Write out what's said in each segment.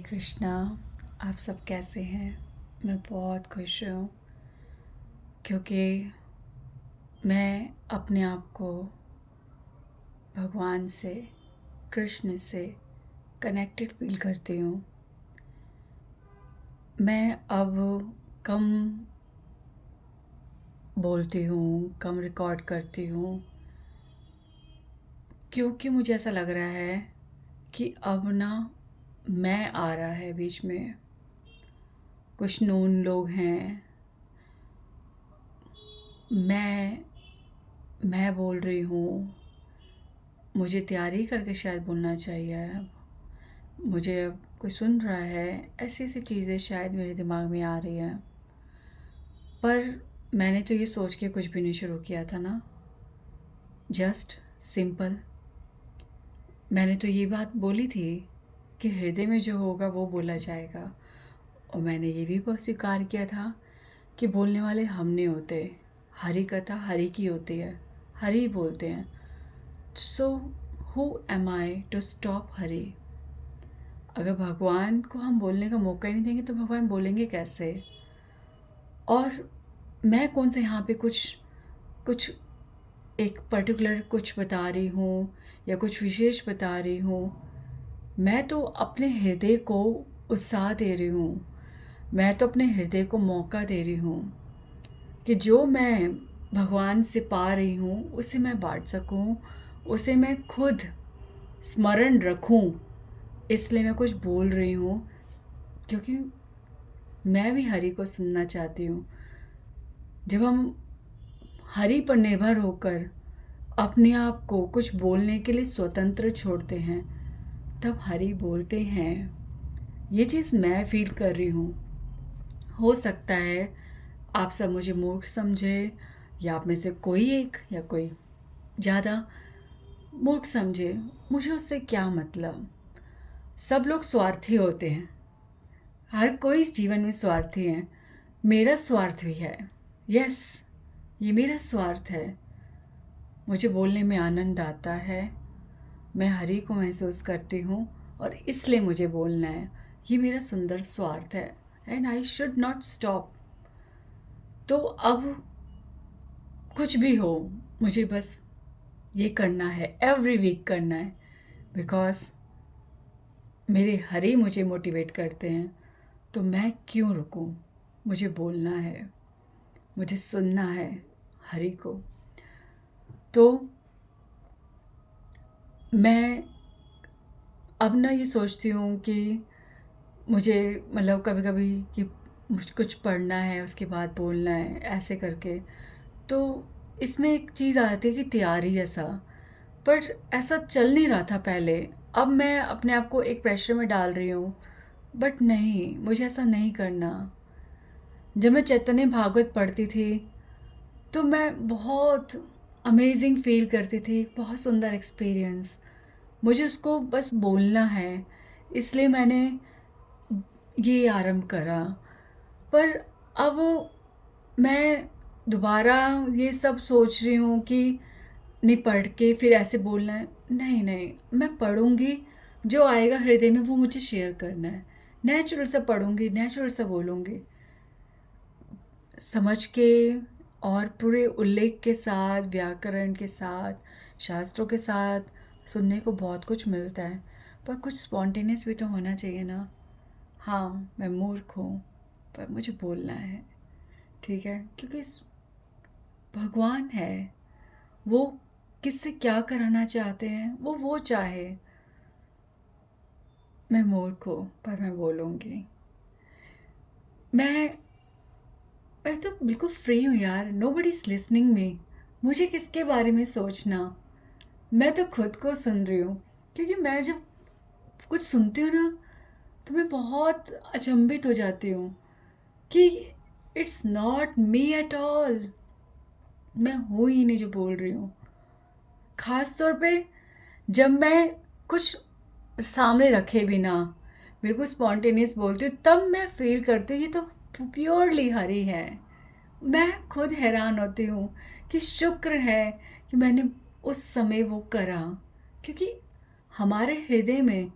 कृष्णा। आप सब कैसे हैं? मैं बहुत खुश हूँ क्योंकि मैं अपने आप को भगवान से, कृष्ण से कनेक्टेड फील करती हूँ। मैं अब कम बोलती हूँ, कम रिकॉर्ड करती हूँ क्योंकि मुझे ऐसा लग रहा है कि अब ना मैं आ रहा है बीच में। कुछ नोन लोग हैं, मैं बोल रही हूँ। मुझे तैयारी करके शायद बोलना चाहिए। मुझे कोई सुन रहा है, ऐसी ऐसी चीज़ें शायद मेरे दिमाग में आ रही हैं। पर मैंने तो ये सोच के कुछ भी नहीं शुरू किया था ना। जस्ट सिंपल मैंने तो ये बात बोली थी कि हृदय में जो होगा वो बोला जाएगा। और मैंने ये भी स्वीकार किया था कि बोलने वाले हम नहीं होते, हरि कथा हरि की होती है, हरि बोलते हैं। So who am I to stop Hari? अगर भगवान को हम बोलने का मौका ही नहीं देंगे तो भगवान बोलेंगे कैसे? और मैं कौन से यहाँ पे कुछ कुछ एक पर्टिकुलर कुछ बता रही हूँ या कुछ विशेष बता रही हूँ। मैं तो अपने हृदय को उत्साह दे रही हूँ। मैं तो अपने हृदय को मौका दे रही हूँ कि जो मैं भगवान से पा रही हूँ उसे मैं बांट सकूँ, उसे मैं खुद स्मरण रखूँ। इसलिए मैं कुछ बोल रही हूँ क्योंकि मैं भी हरि को सुनना चाहती हूँ। जब हम हरि पर निर्भर होकर अपने आप को कुछ बोलने के लिए स्वतंत्र छोड़ते हैं तब हरि बोलते हैं। ये चीज़ मैं फील कर रही हूँ। हो सकता है आप सब मुझे मूर्ख समझे या आप में से कोई एक या कोई ज़्यादा मूर्ख समझे। मुझे उससे क्या मतलब। सब लोग स्वार्थी होते हैं, हर कोई इस जीवन में स्वार्थी है। मेरा स्वार्थ भी है। यस, ये मेरा स्वार्थ है। मुझे बोलने में आनंद आता है। मैं हरि को महसूस करती हूँ और इसलिए मुझे बोलना है। ये मेरा सुंदर स्वार्थ है and I should not stop. तो अब कुछ भी हो, मुझे बस ये करना है, एवरी वीक करना है। बिकॉज मेरे हरि मुझे मोटिवेट करते हैं तो मैं क्यों रुकूं? मुझे बोलना है, मुझे सुनना है हरि को। तो मैं अब ना ये सोचती हूँ कि मुझे मतलब कभी कभी कि मुझे कुछ पढ़ना है उसके बाद बोलना है ऐसे करके। तो इसमें एक चीज़ आ जाती है कि तैयारी जैसा। पर ऐसा चल नहीं रहा था पहले। अब मैं अपने आप को एक प्रेशर में डाल रही हूँ। बट नहीं, मुझे ऐसा नहीं करना। जब मैं चैतन्य भागवत पढ़ती थी तो मैं बहुत अमेजिंग फील करती थी, बहुत सुंदर एक्सपीरियंस। मुझे उसको बस बोलना है, इसलिए मैंने ये आरंभ करा। पर अब मैं दोबारा ये सब सोच रही हूँ कि नहीं, पढ़ के फिर ऐसे बोलना है। नहीं नहीं, मैं पढ़ूँगी, जो आएगा हृदय में वो मुझे शेयर करना है। नेचुरल सा पढ़ूँगी, नेचुरल सा बोलूँगी, समझ के और पूरे उल्लेख के साथ, व्याकरण के साथ, शास्त्रों के साथ। सुनने को बहुत कुछ मिलता है पर कुछ स्पॉन्टेनियस भी तो होना चाहिए ना। हाँ, मैं मूर्ख हूँ पर मुझे बोलना है, ठीक है? क्योंकि भगवान है, वो किससे क्या कराना चाहते हैं वो चाहे। मैं मूर्ख हूँ पर मैं बोलूँगी। मैं मैं तो बिल्कुल फ्री हूँ यार। Nobody is listening me. मुझे किसके बारे में सोचना। मैं तो खुद को सुन रही हूँ। क्योंकि मैं जब कुछ सुनती हूँ ना तो मैं बहुत अचंभित हो जाती हूँ कि it's not me at all. मैं हूँ ही नहीं जो बोल रही हूँ। ख़ास तौर पे जब मैं कुछ सामने रखे बिना बिल्कुल स्पॉन्टेनियस बोलती हूँ तब मैं फील करती हूँ ये तो प्योरली हरी है। मैं खुद हैरान होती हूँ कि शुक्र है कि मैंने उस समय वो करा। क्योंकि हमारे हृदय में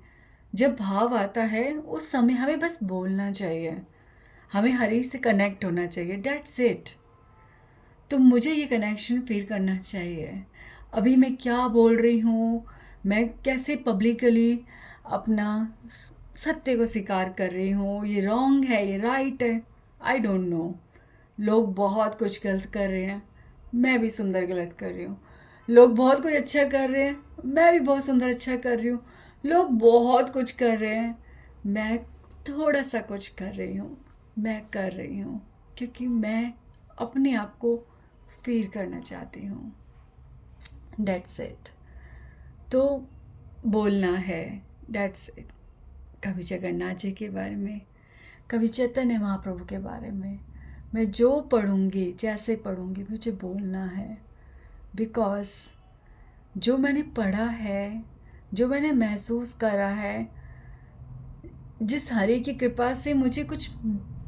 जब भाव आता है उस समय हमें बस बोलना चाहिए, हमें हरि से कनेक्ट होना चाहिए, डेट्स इट। तो मुझे ये कनेक्शन फील करना चाहिए। अभी मैं क्या बोल रही हूँ, मैं कैसे पब्लिकली अपना सत्य को स्वीकार कर रही हूँ, ये रॉन्ग है, ये राइट है, आई डोंट नो। लोग बहुत कुछ गलत कर रहे हैं, मैं भी सुंदर गलत कर रही हूँ। लोग बहुत कुछ अच्छा कर रहे हैं, मैं भी बहुत सुंदर अच्छा कर रही हूँ। लोग बहुत कुछ कर रहे हैं, मैं थोड़ा सा कुछ कर रही हूँ, मैं कर रही हूँ क्योंकि मैं अपने आप को फील करना चाहती हूँ, डेट्स इट। तो बोलना है, डेट्स इट। कभी जगन्नाथ जी के बारे में, कभी चैतन्य महाप्रभु के बारे में मैं जो पढ़ूंगी, जैसे पढ़ूंगी, मुझे बोलना है। बिकॉज जो मैंने पढ़ा है, जो मैंने महसूस करा है, जिस हरि की कृपा से मुझे कुछ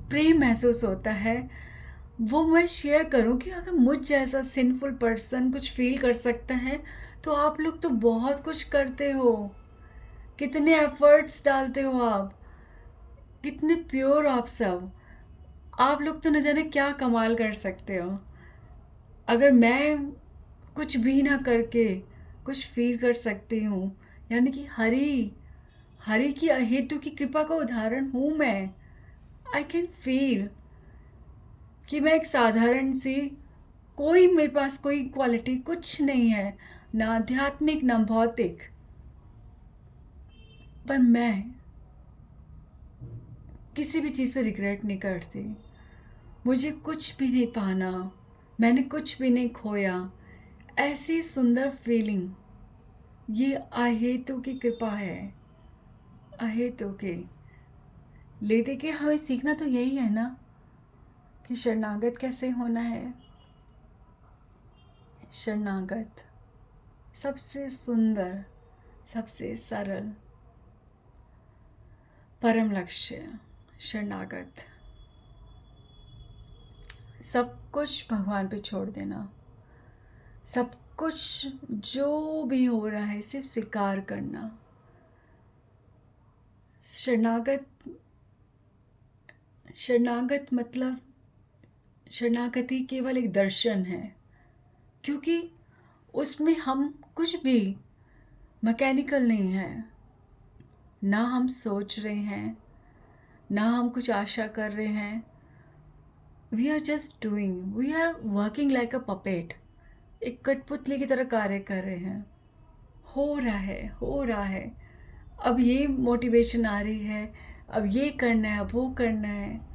प्रेम महसूस होता है, वो मैं शेयर करूं कि अगर मुझ जैसा सिंफुल पर्सन कुछ फील कर सकता है तो आप लोग तो बहुत कुछ करते हो। कितने एफर्ट्स डालते हो आप, कितने प्योर आप सब। आप लोग तो न जाने क्या कमाल कर सकते हो। अगर मैं कुछ भी ना करके कुछ फील कर सकती हूँ, यानी कि हरि हरि की अहेतु की कृपा का उदाहरण हूँ मैं। आई कैन फील कि मैं एक साधारण सी, कोई मेरे पास कोई क्वालिटी कुछ नहीं है, ना आध्यात्मिक ना भौतिक, पर मैं किसी भी चीज़ पे रिग्रेट नहीं करती। मुझे कुछ भी नहीं पाना, मैंने कुछ भी नहीं खोया, ऐसी सुंदर फीलिंग, ये अहेतु की कृपा है, अहेतु की। ले दे के हमें सीखना तो यही है ना कि शरणागत कैसे होना है। शरणागत सबसे सुंदर, सबसे सरल परम लक्ष्य, शरणागत। सब कुछ भगवान पे छोड़ देना, सब कुछ जो भी हो रहा है सिर्फ स्वीकार करना। शरणागत, शरणागत मतलब शरणागति केवल एक दर्शन है, क्योंकि उसमें हम कुछ भी मैकेनिकल नहीं है। ना हम सोच रहे हैं, ना हम कुछ आशा कर रहे हैं। We are just doing, we are working like a puppet. एक कठपुतली की तरह कार्य कर रहे हैं। हो रहा है, हो रहा है। अब ये मोटिवेशन आ रही है, अब ये करना है, अब वो करना है।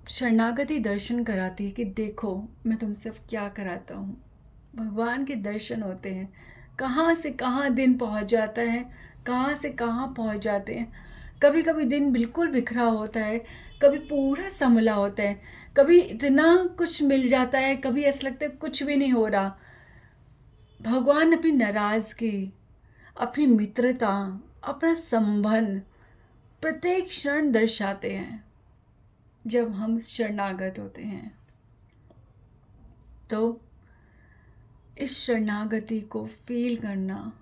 शरणागति दर्शन कराती है कि देखो मैं तुमसे अब क्या कराता हूँ। भगवान के दर्शन होते हैं, कहाँ से कहाँ दिन पहुँच जाता है, कहाँ से कहाँ पहुँच जाते हैं। कभी कभी दिन बिल्कुल बिखरा होता है, कभी पूरा संभला होता है, कभी इतना कुछ मिल जाता है, कभी ऐसा लगता है कुछ भी नहीं हो रहा। भगवान अपनी नाराज़गी, अपनी मित्रता, अपना संबंध प्रत्येक क्षण दर्शाते हैं जब हम शरणागत होते हैं। तो इस शरणागति को फील करना,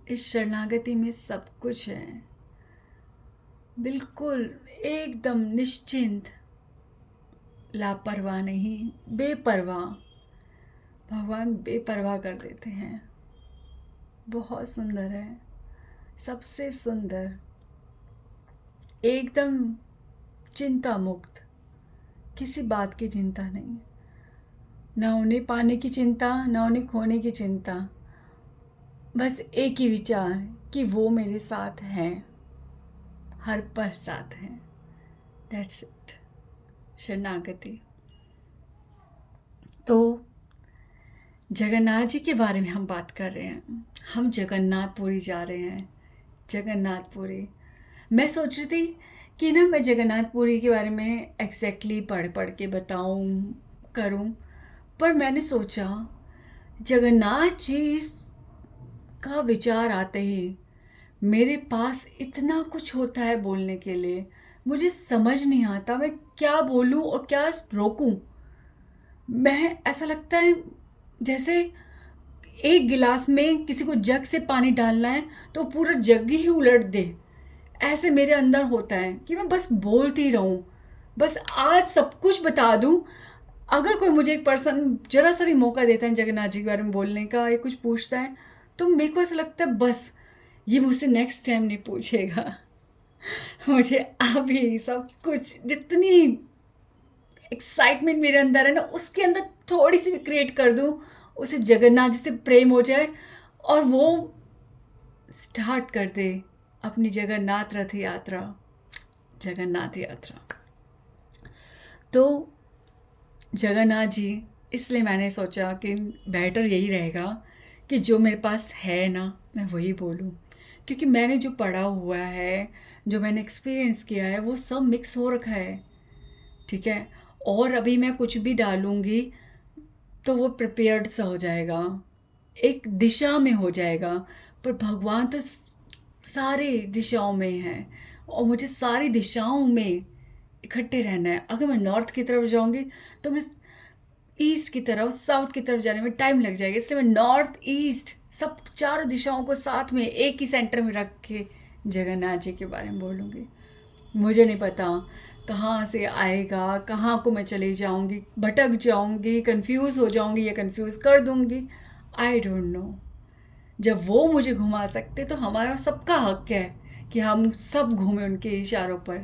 इस शरणागति में सब कुछ है, बिल्कुल एकदम निश्चिंत, लापरवाह नहीं, बेपरवाह। भगवान बेपरवाह कर देते हैं। बहुत सुंदर है, सबसे सुंदर, एकदम चिंता मुक्त, किसी बात की चिंता नहीं, ना उन्हें पाने की चिंता, ना उन्हें खोने की चिंता। बस एक ही विचार कि वो मेरे साथ हैं, हर पल साथ हैं। दैट्स इट, शरणागति। तो जगन्नाथ जी के बारे में हम बात कर रहे हैं, हम जगन्नाथपुरी जा रहे हैं, जगन्नाथपुरी। मैं सोच रही थी कि ना मैं जगन्नाथपुरी के बारे में एग्जैक्टली पढ़ पढ़ के बताऊं, करूं, पर मैंने सोचा जगन्नाथ जी का विचार आते ही मेरे पास इतना कुछ होता है बोलने के लिए, मुझे समझ नहीं आता मैं क्या बोलूं और क्या रोकूं। मैं, ऐसा लगता है जैसे एक गिलास में किसी को जग से पानी डालना है तो पूरा जग ही उलट दे, ऐसे मेरे अंदर होता है कि मैं बस बोलती रहूं, बस आज सब कुछ बता दूं। अगर कोई मुझे एक पर्सन जरा सा भी मौका देता है जगन्नाथ जी के बारे में बोलने का या कुछ पूछता है, तो मेरे को ऐसा लगता है बस ये मुझसे नेक्स्ट टाइम नहीं पूछेगा। मुझे अभी सब कुछ जितनी एक्साइटमेंट मेरे अंदर है ना, उसके अंदर थोड़ी सी भी क्रिएट कर दूं, उसे जगन्नाथ जी से प्रेम हो जाए और वो स्टार्ट कर दे अपनी जगन्नाथ रथ यात्रा, जगन्नाथ यात्रा। तो जगन्नाथ जी, इसलिए मैंने सोचा कि बेटर यही रहेगा कि जो मेरे पास है ना मैं वही बोलूं, क्योंकि मैंने जो पढ़ा हुआ है, जो मैंने एक्सपीरियंस किया है, वो सब मिक्स हो रखा है, ठीक है। और अभी मैं कुछ भी डालूंगी तो वो प्रिपेयर्ड सा हो जाएगा, एक दिशा में हो जाएगा। पर भगवान तो सारे दिशाओं में हैं और मुझे सारी दिशाओं में इकट्ठे रहना है। अगर मैं नॉर्थ की तरफ जाऊंगी तो मैं ईस्ट की तरफ, साउथ की तरफ जाने में टाइम लग जाएगा, इसलिए मैं नॉर्थ ईस्ट सब चारों दिशाओं को साथ में एक ही सेंटर में रख के जगन्नाथ जी के बारे में बोलूँगी। मुझे नहीं पता कहाँ से आएगा, कहाँ को मैं चली जाऊँगी, भटक जाऊँगी, कंफ्यूज हो जाऊँगी या कंफ्यूज कर दूँगी, आई डोंट नो। जब वो मुझे घुमा सकते तो हमारा सबका हक है कि हम सब घूमें उनके इशारों पर।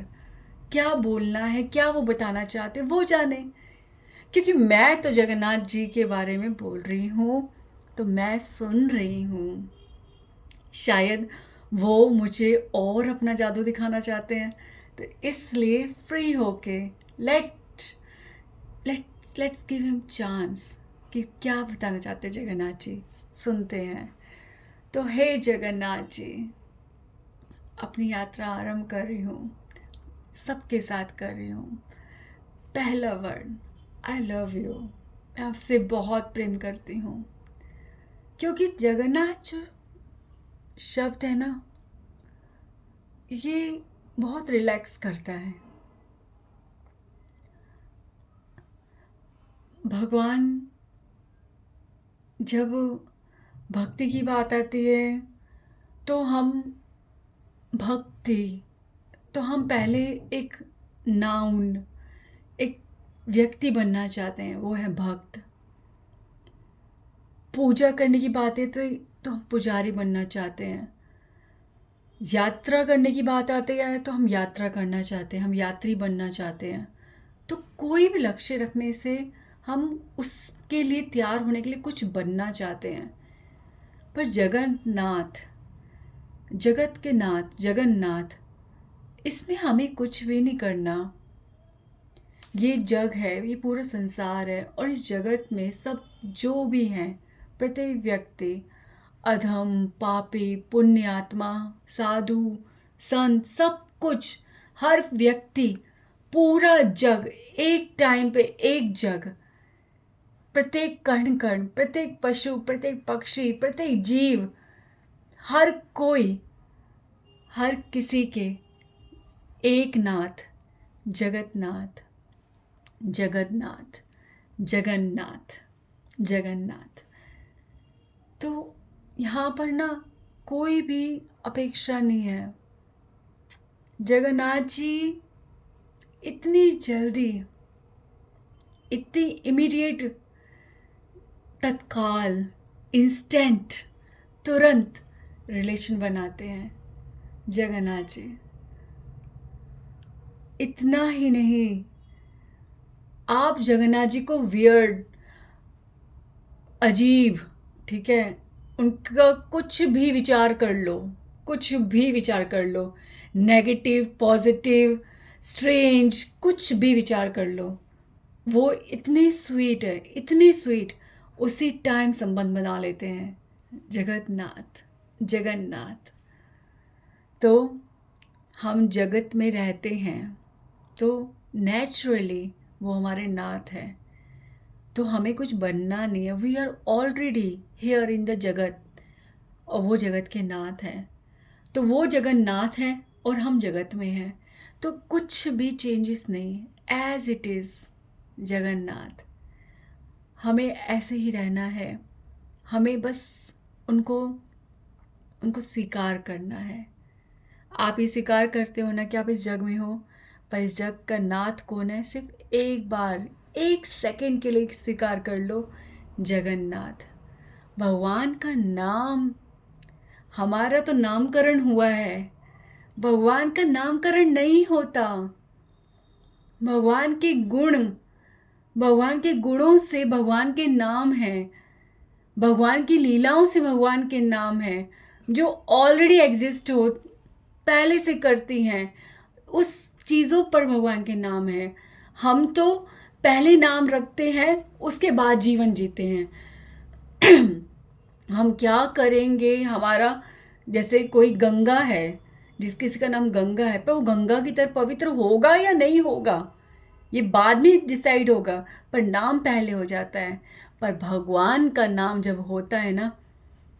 क्या बोलना है, क्या वो बताना चाहते वो जाने, क्योंकि मैं तो जगन्नाथ जी के बारे में बोल रही हूँ, तो मैं सुन रही हूँ। शायद वो मुझे और अपना जादू दिखाना चाहते हैं, तो इसलिए फ्री होके लेट्स गिव हिम चांस कि क्या बताना चाहते हैं जगन्नाथ जी, सुनते हैं। तो हे जगन्नाथ जी, अपनी यात्रा आरंभ कर रही हूँ, सबके साथ कर रही हूँ। पहला वर्ड आई लव यू, मैं आपसे बहुत प्रेम करती हूँ, क्योंकि जगन्नाथ जो शब्द है ना, ये बहुत रिलैक्स करता है। भगवान, जब भक्ति की बात आती है तो भक्ति हम पहले एक नाउन, एक व्यक्ति बनना चाहते हैं, वो है भक्त। पूजा करने की बात है तो हम पुजारी बनना चाहते हैं। यात्रा करने की बात आती है तो हम यात्रा करना चाहते हैं, हम यात्री बनना चाहते हैं। तो कोई भी लक्ष्य रखने से हम उसके लिए तैयार होने के लिए कुछ बनना चाहते हैं। पर जगन्नाथ, जगत के नाथ जगन्नाथ, इसमें हमें कुछ भी नहीं करना। ये जग है, ये पूरा संसार है, और इस जगत में सब जो भी हैं, प्रत्येक व्यक्ति, अधम, पापी, पुण्यात्मा, साधु, संत, सब कुछ, हर व्यक्ति, पूरा जग, एक टाइम पे एक जग, प्रत्येक कण कण, प्रत्येक पशु, प्रत्येक पक्षी, प्रत्येक जीव, हर कोई, हर किसी के एक नाथ, जगतनाथ, जगन्नाथ, जगन्नाथ, जगन्नाथ। तो यहाँ पर ना कोई भी अपेक्षा नहीं है। जगन्नाथ जी इतनी जल्दी, इतनी इमीडिएट, तत्काल, इंस्टेंट, तुरंत रिलेशन बनाते हैं जगन्नाथ जी। इतना ही नहीं, आप जगन्नाथ जी को वियर्ड, अजीब, ठीक है, उनका कुछ भी विचार कर लो, कुछ भी विचार कर लो, नेगेटिव, पॉजिटिव, स्ट्रेंज, कुछ भी विचार कर लो, वो इतने स्वीट है, इतने स्वीट, उसी टाइम संबंध बना लेते हैं जगन्नाथ, जगन्नाथ। तो हम जगत में रहते हैं तो नेचुरली वो हमारे नाथ है, तो हमें कुछ बनना नहीं है। We are already here in the जगत, और वो जगत के नाथ हैं। तो वो जगन्नाथ हैं और हम जगत में हैं, तो कुछ भी चेंजेस नहीं, एज इट इज़ जगन्नाथ। हमें ऐसे ही रहना है, हमें बस उनको उनको स्वीकार करना है। आप ये स्वीकार करते हो ना कि आप इस जग में हो, पर इस जग का नाथ कौन है? सिर्फ एक बार, एक सेकंड के लिए स्वीकार कर लो, जगन्नाथ। भगवान का नाम, हमारा तो नामकरण हुआ है, भगवान का नामकरण नहीं होता। भगवान के गुण, भगवान के गुणों से भगवान के नाम हैं, भगवान की लीलाओं से भगवान के नाम हैं, जो ऑलरेडी एग्जिस्ट हो, पहले से करती हैं, उस चीज़ों पर भगवान के नाम हैं। हम तो पहले नाम रखते हैं, उसके बाद जीवन जीते हैं। हम क्या करेंगे, हमारा जैसे कोई गंगा है, जिस किसी का नाम गंगा है, पर वो गंगा की तरह पवित्र होगा या नहीं होगा ये बाद में डिसाइड होगा, पर नाम पहले हो जाता है। पर भगवान का नाम जब होता है ना,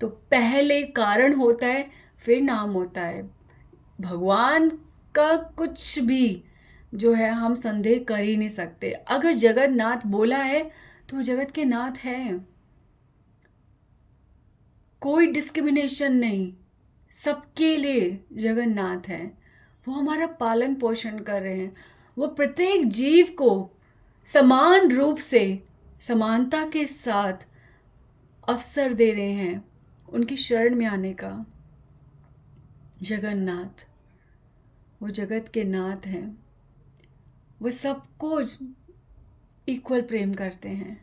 तो पहले कारण होता है, फिर नाम होता है। भगवान का कुछ भी जो है हम संदेह कर ही नहीं सकते। अगर जगन्नाथ बोला है तो वो जगत के नाथ है, कोई डिस्क्रिमिनेशन नहीं, सबके लिए जगन्नाथ है। वो हमारा पालन पोषण कर रहे हैं, वो प्रत्येक जीव को समान रूप से, समानता के साथ अवसर दे रहे हैं उनकी शरण में आने का। जगन्नाथ वो जगत के नाथ हैं, वो सबको इक्वल प्रेम करते हैं।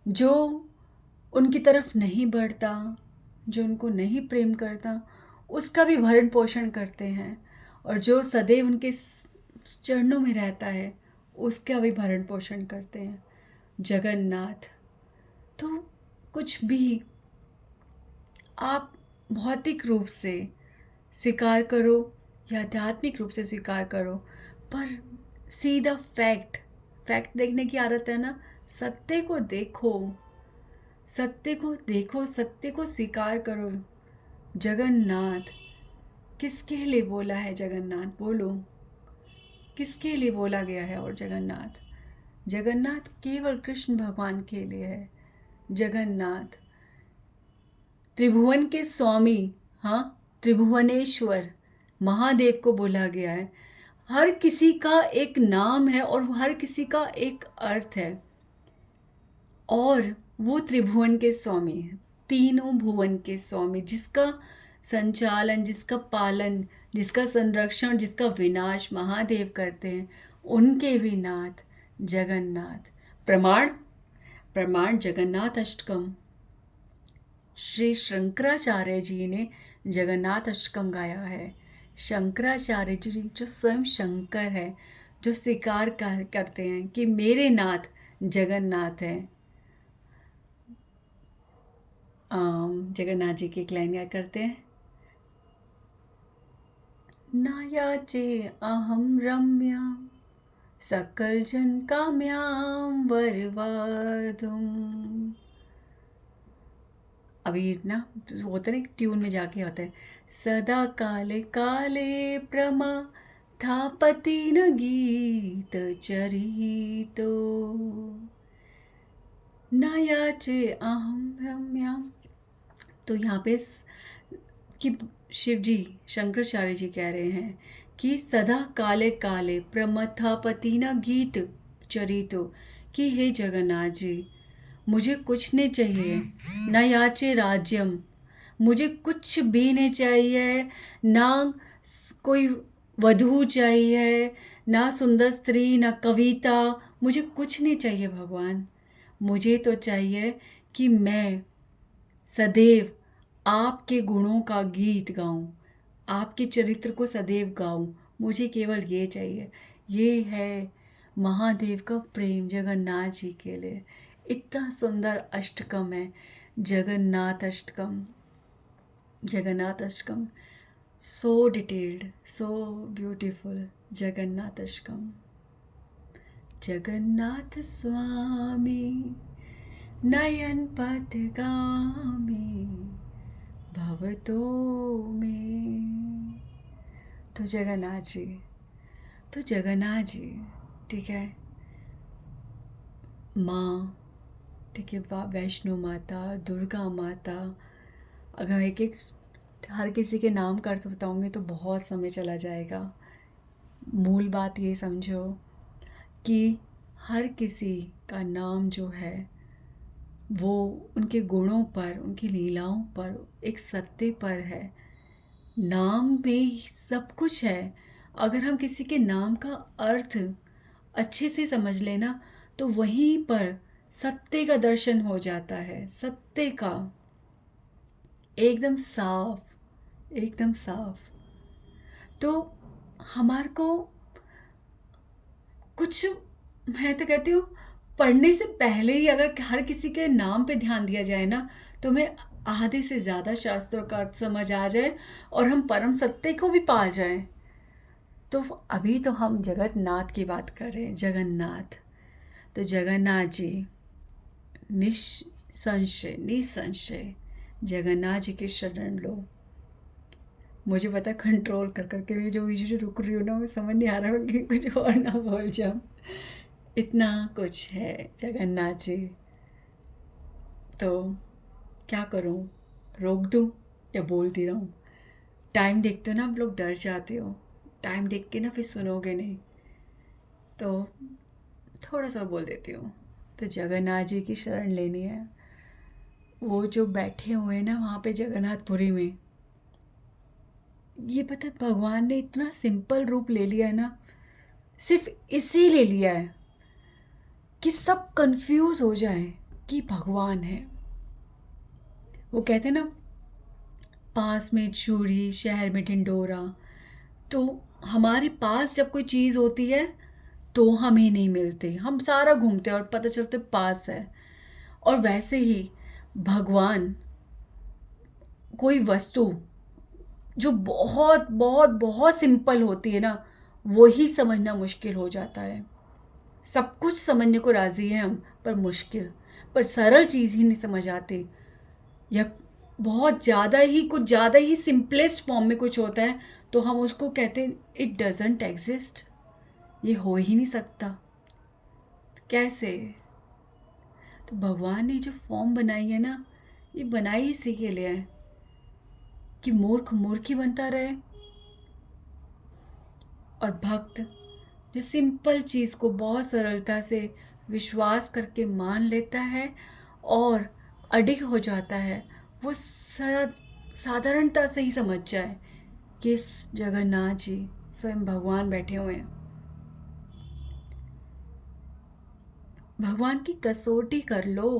जो उनकी तरफ नहीं बढ़ता, जो उनको नहीं प्रेम करता, उसका भी भरण पोषण करते हैं, और जो सदैव उनके चरणों में रहता है उसका भी भरण पोषण करते हैं। जगन्नाथ। तो कुछ भी आप भौतिक रूप से स्वीकार करो या आध्यात्मिक रूप से स्वीकार करो, पर सीधा फैक्ट, फैक्ट देखने की आदत है ना, सत्य को देखो, सत्य को देखो, सत्य को स्वीकार करो। जगन्नाथ किसके लिए बोला है? जगन्नाथ बोलो, किसके लिए बोला गया है? और जगन्नाथ, जगन्नाथ केवल कृष्ण भगवान के लिए है। जगन्नाथ त्रिभुवन के स्वामी, हाँ, त्रिभुवनेश्वर महादेव को बोला गया है। हर किसी का एक नाम है और हर किसी का एक अर्थ है, और वो त्रिभुवन के स्वामी, तीनों भुवन के स्वामी, जिसका संचालन, जिसका पालन, जिसका संरक्षण, जिसका विनाश महादेव करते हैं, उनके भी नाथ जगन्नाथ। प्रमाण, प्रमाण जगन्नाथ अष्टकम। श्री शंकराचार्य जी ने जगन्नाथ अष्टकम गाया है। शंकराचार्य जी जो स्वयं शंकर है, जो स्वीकार करते हैं कि मेरे नाथ जगन्नाथ हैं। जगन्नाथ जी की एक लाइन याद करते हैं। नायाचे अहम रम्यां सकल जन काम्यां वरवाधुम। अभी ना होता है ना, ट्यून में जाके होता है, सदा काले काले प्रमा थापति न गीत चरितो नायाचे अहम रम्यां। तो यहाँ पे कि शिव जी, शंकराचार्य जी कह रहे हैं कि सदा काले काले प्रमथापति न गीत चरितो, कि हे जगन्नाथ जी, मुझे कुछ नहीं चाहिए, न याचे राज्यम, मुझे कुछ भी नहीं चाहिए, ना कोई वधू चाहिए, ना सुंदर स्त्री, ना कविता, मुझे कुछ नहीं चाहिए भगवान। मुझे तो चाहिए कि मैं सदैव आपके गुणों का गीत गाऊं, आपके चरित्र को सदैव गाऊं, मुझे केवल ये चाहिए। ये है महादेव का प्रेम जगन्नाथ जी के लिए। इतना सुंदर अष्टकम है Jagannath Ashtakam. Jagannath Ashtakam so detailed, so beautiful. Jagannath Ashtakam. Jagannath स्वामी नयन पथगामी भवतो में। तो जगन्नाथ जी, तो जगन्नाथ जी, ठीक है, माँ, ठीक है, वैष्णो माता, दुर्गा माता, अगर एक एक हर किसी के नाम का अर्थ बताऊंगी तो बहुत समय चला जाएगा। मूल बात ये समझो कि हर किसी का नाम जो है वो उनके गुणों पर, उनकी लीलाओं पर, एक सत्य पर है। नाम में ही सब कुछ है। अगर हम किसी के नाम का अर्थ अच्छे से समझ लेना तो वहीं पर सत्य का दर्शन हो जाता है। सत्य का एकदम साफ, एकदम साफ। तो हमारे को कुछ, मैं तो कहती हूँ, पढ़ने से पहले ही अगर हर किसी के नाम पे ध्यान दिया जाए ना तो हमें आधे से ज़्यादा शास्त्रों का अर्थ समझ आ जाए और हम परम सत्य को भी पा जाएं। तो अभी तो हम जगन्नाथ की बात कर रहे हैं, जगन्नाथ। तो जगन्नाथ जी निसंशय, निसंशय जगन्नाथ जी के शरण लो। मुझे पता कंट्रोल कर करके मैं जो बीच में रुक रही हूँ ना, वो समझ नहीं आ रहा कि कुछ और ना बोल जाऊँ। इतना कुछ है जगन्नाथ जी। तो क्या करूँ, रोक दूँ या बोलती रहूँ? टाइम देखते हो ना, आप लोग डर जाते हो। टाइम देख के ना फिर सुनोगे नहीं, तो थोड़ा सा बोल देती हूँ। तो जगन्नाथ जी की शरण लेनी है। वो जो बैठे हुए हैं ना वहाँ पे जगन्नाथपुरी में, ये पता है भगवान ने इतना सिंपल रूप ले लिया है ना, सिर्फ इसी ले लिया है कि सब कंफ्यूज हो जाए कि भगवान है। वो कहते हैं ना, पास में चूड़ी शहर में ढिंढोरा। तो हमारे पास जब कोई चीज़ होती है तो हमें नहीं मिलती, हम सारा घूमते हैं और पता चलते पास है। और वैसे ही भगवान, कोई वस्तु जो बहुत बहुत बहुत सिंपल होती है ना, वही समझना मुश्किल हो जाता है। सब कुछ समझने को राज़ी हैं हम, पर मुश्किल, पर सरल चीज़ ही नहीं समझ आती। या बहुत ज़्यादा ही, कुछ ज़्यादा ही सिंपलेस्ट फॉर्म में कुछ होता है तो हम उसको कहते हैं इट डजेंट एग्जिस्ट, ये हो ही नहीं सकता। कैसे? तो भगवान ने जो फॉर्म बनाई है ना, ये बनाई इसी के लिए है कि मूर्ख मूर्ख ही बनता रहे और भक्त जो सिंपल चीज़ को बहुत सरलता से विश्वास करके मान लेता है और अडिग हो जाता है, वो साधारणता से ही समझ जाए कि इस जगन्नाथ जी स्वयं भगवान बैठे हुए हैं। भगवान की कसौटी कर लो।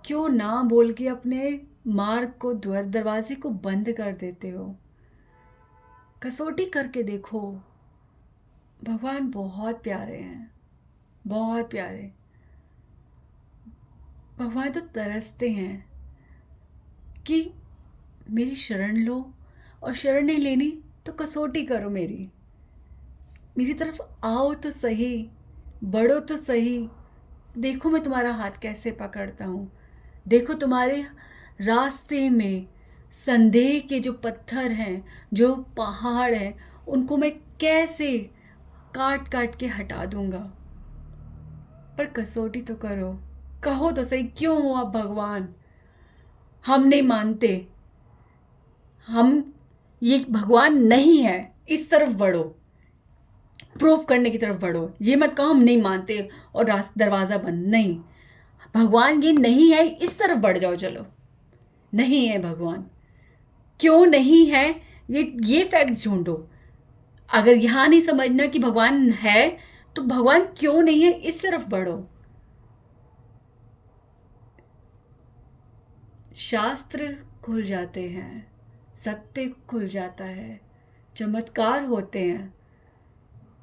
क्यों ना बोल के अपने मार्ग को, दरवाजे को बंद कर देते हो? कसौटी करके देखो। भगवान बहुत प्यारे हैं, बहुत प्यारे। भगवान तो तरसते हैं कि मेरी शरण लो, और शरण नहीं लेनी तो कसौटी करो, मेरी तरफ आओ तो सही, बढ़ो तो सही। देखो मैं तुम्हारा हाथ कैसे पकड़ता हूँ। देखो तुम्हारे रास्ते में संदेह के जो पत्थर हैं, जो पहाड़ हैं, उनको मैं कैसे काट काट के हटा दूंगा। पर कसौटी तो करो, कहो तो सही, क्यों हो आप भगवान? हम नहीं मानते, हम, ये भगवान नहीं है, इस तरफ बढ़ो, प्रूफ करने की तरफ बढ़ो। ये मत कहो हम नहीं मानते और दरवाज़ा बंद, नहीं, भगवान ये नहीं है, इस तरफ बढ़ जाओ, चलो। नहीं है भगवान, क्यों नहीं है, ये फैक्ट ढूंढो। अगर यहाँ नहीं समझना कि भगवान है तो भगवान क्यों नहीं है, इस तरफ बढ़ो। शास्त्र खुल जाते हैं, सत्य खुल जाता है, चमत्कार होते हैं,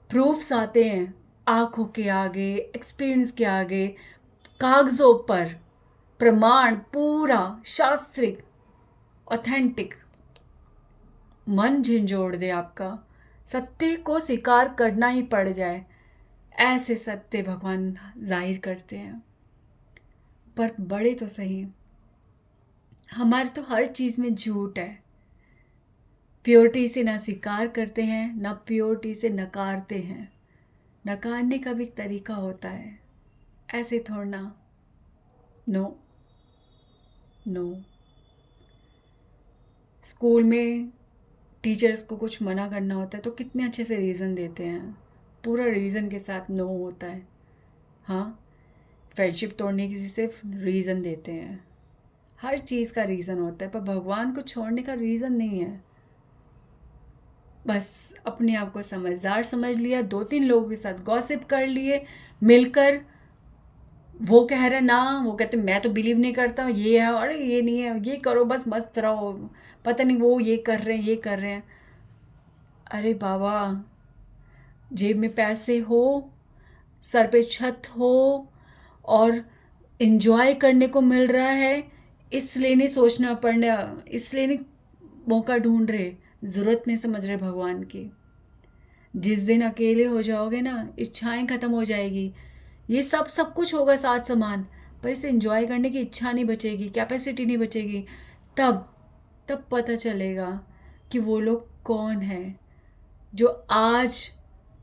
प्रूफ्स आते हैं आंखों के आगे, एक्सपीरियंस के आगे, कागजों पर प्रमाण, पूरा शास्त्रिक, ऑथेंटिक। मन झंझोड़ दे आपका, सत्य को स्वीकार करना ही पड़ जाए, ऐसे सत्य भगवान जाहिर करते हैं। पर बड़े तो सही, हमारे तो हर चीज़ में झूठ है। प्योरिटी से ना स्वीकार करते हैं, ना प्योरिटी से नकारते हैं। नकारने का भी एक तरीका होता है, ऐसे थोड़ा ना। No, no. स्कूल में टीचर्स को कुछ मना करना होता है तो कितने अच्छे से रीज़न देते हैं, पूरा रीज़न के साथ नो होता है। हाँ, फ्रेंडशिप तोड़ने की सिर्फ रीज़न देते हैं, हर चीज़ का रीज़न होता है, पर भगवान को छोड़ने का रीज़न नहीं है। बस अपने आप को समझदार समझ लिया, 2-3 लोगों के साथ गॉसिप कर लिए मिलकर, वो कह रहे ना, वो कहते मैं तो बिलीव नहीं करता, ये है, अरे ये नहीं है, ये करो बस मस्त रहो, पता नहीं वो ये कर रहे हैं, ये कर रहे हैं। अरे बाबा, जेब में पैसे हो, सर पे छत हो और इन्जॉय करने को मिल रहा है, इसलिए नहीं सोचना पड़ना, इसलिए नहीं मौका ढूंढ रहे, ज़रूरत नहीं समझ रहे भगवान की। जिस दिन अकेले हो जाओगे ना, इच्छाएं ख़त्म हो जाएगी, ये सब कुछ होगा साथ समान, पर इसे एंजॉय करने की इच्छा नहीं बचेगी, कैपेसिटी नहीं बचेगी। तब तब पता चलेगा कि वो लोग कौन हैं जो आज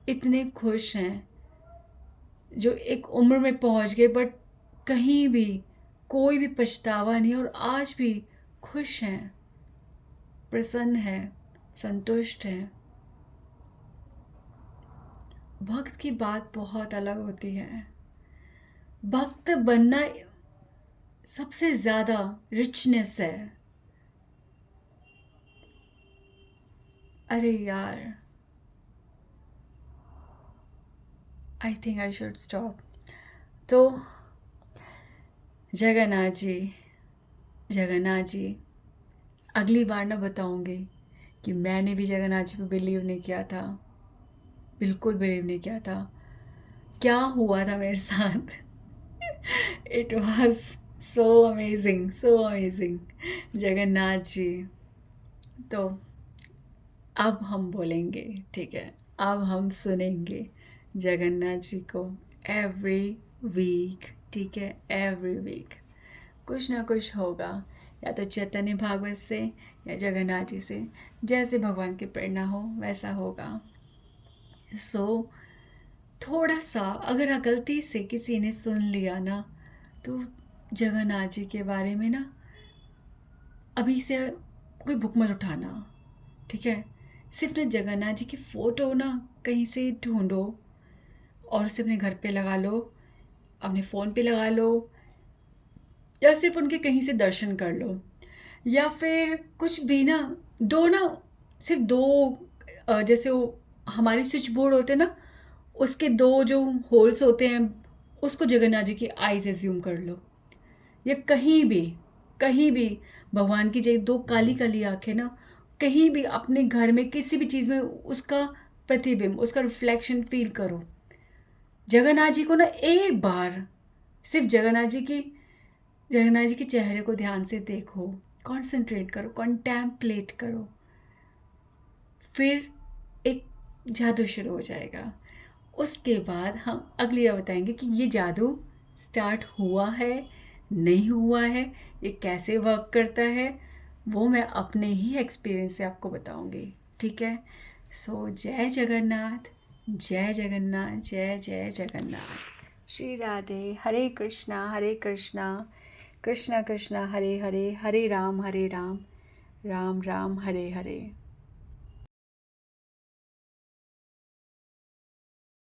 इतने खुश हैं, जो एक उम्र में पहुंच गए बट कहीं भी कोई भी पछतावा नहीं, और आज भी खुश हैं, प्रसन्न हैं, संतुष्ट हैं। भक्त की बात बहुत अलग होती है। भक्त बनना सबसे ज़्यादा रिचनेस है। अरे यार, I think I should stop. तो जगन्नाथ जी, जगन्नाथ जी, अगली बार ना बताऊंगी कि मैंने भी जगन्नाथ जी पे बिलीव नहीं किया था, बिल्कुल बिलीव नहीं किया था। क्या हुआ था मेरे साथ it was so amazing, so amazing. Jagannath ji, तो अब हम बोलेंगे, ठीक है, अब हम सुनेंगे जगन्नाथ जी को एवरी वीक, ठीक है, एवरी वीक कुछ ना कुछ होगा, या तो चैतन्य भागवत से या जगन्नाथ जी से, जैसे भगवान की प्रेरणा हो वैसा होगा। सो थोड़ा सा अगर गलती से किसी ने सुन लिया ना, तो जगन्नाथ जी के बारे में ना अभी से कोई बुक मत उठाना, ठीक है। सिर्फ ना जगन्नाथ जी की फ़ोटो ना कहीं से ढूंढो और उसे अपने घर पे लगा लो, अपने फ़ोन पे लगा लो, या सिर्फ उनके कहीं से दर्शन कर लो, या फिर कुछ भी ना, दो ना, सिर्फ दो, जैसे वो हमारी स्विच बोर्ड होते हैं ना, उसके दो जो होल्स होते हैं, उसको जगन्नाथ जी की आईज एज्यूम कर लो, या कहीं भी, कहीं भी भगवान की जो दो काली काली आंखें ना, कहीं भी अपने घर में किसी भी चीज़ में उसका प्रतिबिंब, उसका रिफ्लेक्शन फील करो। जगन्नाथ जी को ना एक बार सिर्फ जगन्नाथ जी के चेहरे को ध्यान से देखो, कॉन्सेंट्रेट करो, कॉन्टेम्पलेट करो, फिर एक जादू शुरू हो जाएगा। उसके बाद हम अगली बार बताएंगे कि ये जादू स्टार्ट हुआ है, नहीं हुआ है, ये कैसे वर्क करता है, वो मैं अपने ही एक्सपीरियंस से आपको बताऊंगी, ठीक है। सो जय जगन्नाथ, जय जगन्नाथ, जय जय जगन्नाथ। श्री राधे। हरे कृष्णा, हरे कृष्णा, कृष्णा कृष्णा हरे हरे, हरे राम राम राम हरे हरे।